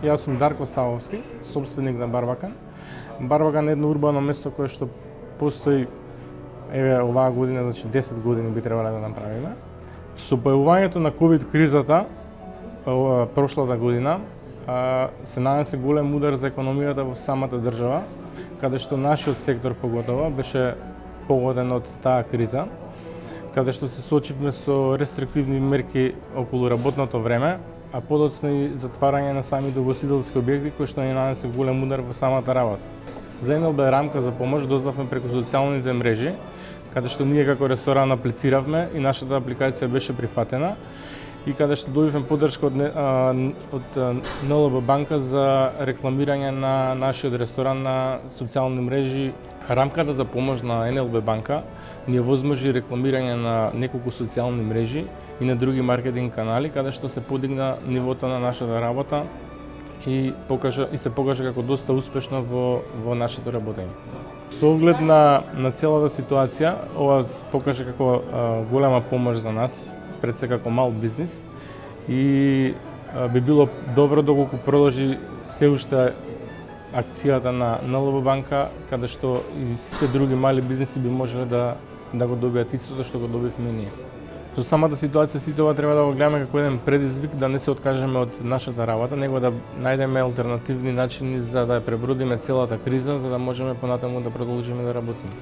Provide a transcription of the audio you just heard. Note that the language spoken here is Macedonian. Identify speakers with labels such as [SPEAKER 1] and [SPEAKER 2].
[SPEAKER 1] Јас сум Дарко Савовски, собственик на Барбакан. Барбакан е едно урбано место кое што постои оваа година, значи 10 години би требало да направиме. Со појавувањето на ковид кризата прошлата година се нанесе голем удар за економијата во самата држава, каде што нашиот сектор поготово беше погоден од таа криза, каде што се соочивме со рестриктивни мерки околу работното време, а подоцна и затварање на сами угостителски објекти кои што ни нанесе голем удар во самата работа. За НЛБ рамка за помош дознавме преку социјалните мрежи, каде што ние како ресторан аплициравме и нашата апликација беше прифатена и каде што добивме поддршка од НЛБ банка за рекламирање на нашиот ресторан на социјални мрежи. Рамката за помош на НЛБ банка ни овозможи рекламирање на неколку социјални мрежи и на други маркетинг канали, каде што се подигна нивото на нашата работа и се покажа како доста успешно во нашето работење. Со оглед на целата ситуација, ова покажа како голема помош за нас, пред се како мал бизнис, и би било добро доколку продолжи се уште акцијата на НЛБ банка, каде што и сите други мали бизниси би можеле да го добијат истото што го добивме ние. Со самата ситуација сите ова треба да го гледаме како еден предизвик да не се откажеме од нашата работа, него да најдеме алтернативни начини за да ја пребродиме целата криза, за да можеме понатаму да продолжиме да работиме.